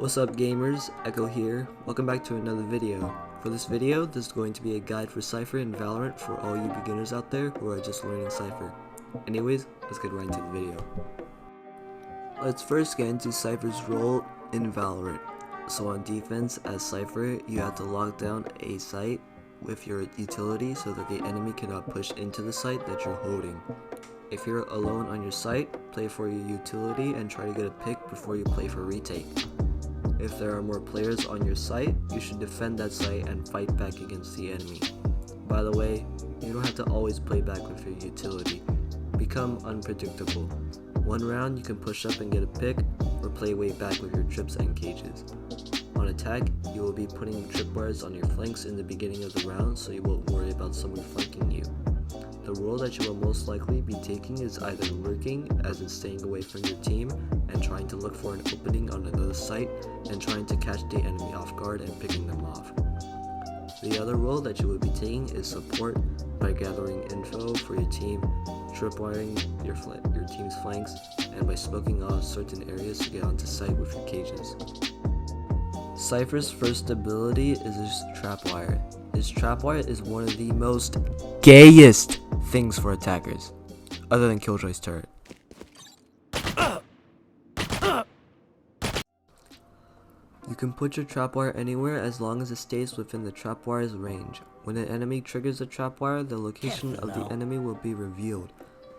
What's up gamers, Echo here. Welcome back to another video. For this video, this is going to be a guide for Cypher in Valorant for all you beginners out there who are just learning Cypher. Anyways, let's get right into the video. Let's first get into Cypher's role in Valorant. So on defense, as Cypher, you have to lock down a site with your utility so that the enemy cannot push into the site that you're holding. If you're alone on your site, play for your utility and try to get a pick before you play for retake. If there are more players on your site, you should defend that site and fight back against the enemy. By the way, you don't have to always play back with your utility. Become unpredictable. One round you can push up and get a pick, or play way back with your trips and cages. On attack, you will be putting tripwires on your flanks in the beginning of the round so you won't worry about someone flanking you. The role that you will most likely be taking is either lurking, as in staying away from your team and trying to look for an opening on another site and trying to catch the enemy off guard and picking them off. The other role that you will be taking is support by gathering info for your team, tripwiring your team's flanks, and by smoking off certain areas to get onto site with your cages. Cypher's first ability is his Trapwire. His Trapwire is one of the most gayest things for attackers, other than Killjoy's turret. You can put your Trapwire anywhere as long as it stays within the Trapwire's range. When an enemy triggers the Trapwire, the location of the enemy will be revealed.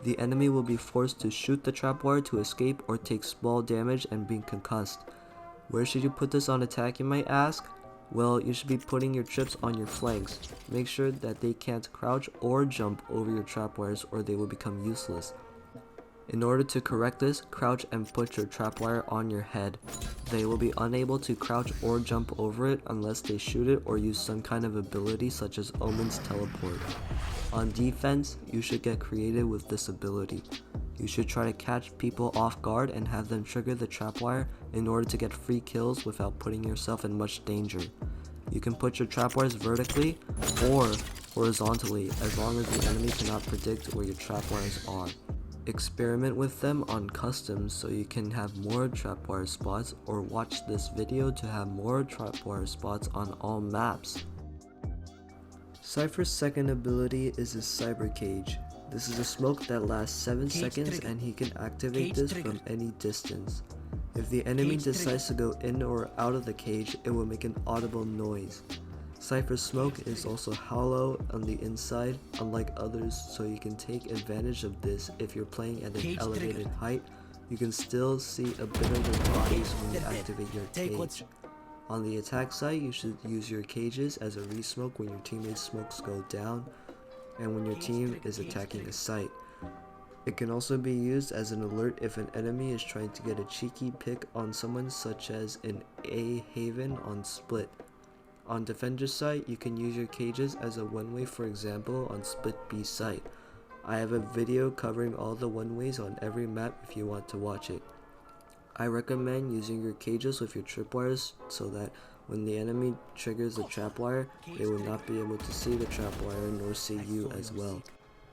The enemy will be forced to shoot the Trapwire to escape or take small damage and be concussed. Where should you put this on attack, you might ask? Well, you should be putting your trips on your flanks. Make sure that they can't crouch or jump over your trapwires or they will become useless. In order to correct this, crouch and put your trapwire on your head. They will be unable to crouch or jump over it unless they shoot it or use some kind of ability such as Omen's teleport. On defense, you should get creative with this ability. You should try to catch people off guard and have them trigger the trapwire in order to get free kills without putting yourself in much danger. You can put your trapwires vertically or horizontally as long as the enemy cannot predict where your trapwires are. Experiment with them on customs so you can have more trapwire spots, or watch this video to have more trapwire spots on all maps. Cypher's second ability is his Cyber Cage. This is a smoke that lasts 7 seconds and he can activate this from any distance. If the enemy decides to go in or out of the cage, it will make an audible noise. Cypher's smoke is also hollow on the inside, unlike others, so you can take advantage of this. If you're playing at an elevated height, you can still see a bit of their bodies when you activate your cage. On the attack side, you should use your cages as a resmoke when your teammates' smokes go down and when your team is attacking a site. It can also be used as an alert if an enemy is trying to get a cheeky pick on someone, such as in A Haven on Split. On Defender's side, you can use your cages as a one-way, for example on Split B site. I have a video covering all the one-ways on every map if you want to watch it. I recommend using your cages with your tripwires so that when the enemy triggers the trapwire, they will not be able to see the trapwire nor see you as well.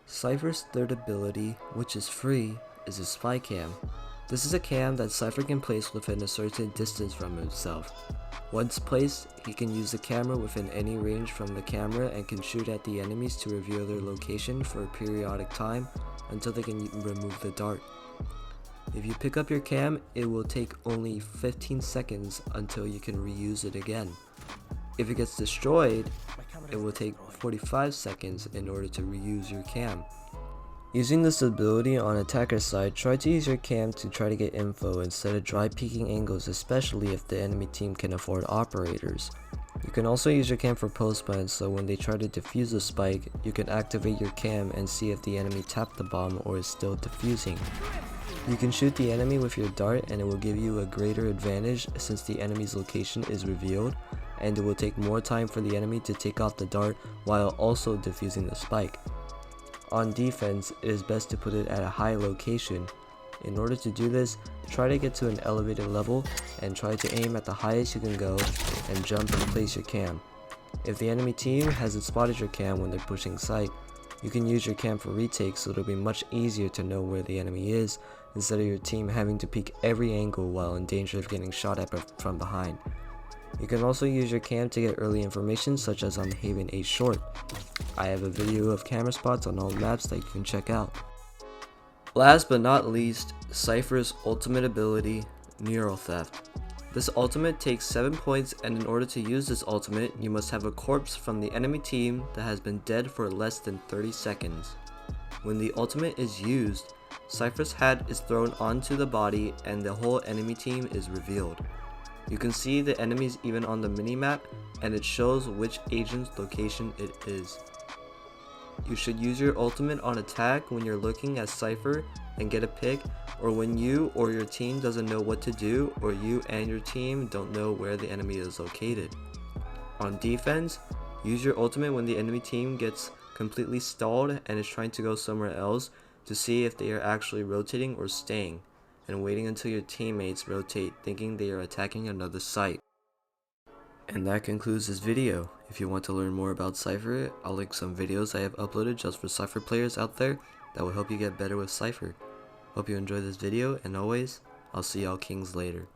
Cypher's third ability, which is free, is a Spycam. This is a cam that Cypher can place within a certain distance from himself. Once placed, he can use the camera within any range from the camera and can shoot at the enemies to reveal their location for a periodic time until they can remove the dart. If you pick up your cam, it will take only 15 seconds until you can reuse it again. If it gets destroyed, it will take 45 seconds in order to reuse your cam. Using this ability on attacker's side, try to use your cam to try to get info instead of dry peeking angles, especially if the enemy team can afford operators. You can also use your cam for post plans, so when they try to defuse a spike, you can activate your cam and see if the enemy tapped the bomb or is still defusing. You can shoot the enemy with your dart and it will give you a greater advantage since the enemy's location is revealed, and it will take more time for the enemy to take off the dart while also defusing the spike. On defense, it is best to put it at a high location. In order to do this, try to get to an elevated level and try to aim at the highest you can go and jump and place your cam. If the enemy team hasn't spotted your cam when they're pushing site, you can use your cam for retakes, so it'll be much easier to know where the enemy is instead of your team having to peek every angle while in danger of getting shot at from behind. You can also use your cam to get early information, such as on the Haven 8 short. I have a video of camera spots on all maps that you can check out. Last but not least, Cypher's ultimate ability, Neural Theft. This ultimate takes 7 points, and in order to use this ultimate, you must have a corpse from the enemy team that has been dead for less than 30 seconds. When the ultimate is used, Cypher's hat is thrown onto the body and the whole enemy team is revealed. You can see the enemies even on the minimap, and it shows which agent's location it is. You should use your ultimate on attack when you're looking at Cypher and get a pick, or when you or your team doesn't know what to do, or you and your team don't know where the enemy is located. On defense, use your ultimate when the enemy team gets completely stalled and is trying to go somewhere else to see if they are actually rotating or staying, and waiting until your teammates rotate thinking they are attacking another site. And that concludes this video. If you want to learn more about Cypher, I'll link some videos I have uploaded just for Cypher players out there that will help you get better with Cypher. Hope you enjoyed this video, and always, I'll see y'all kings later.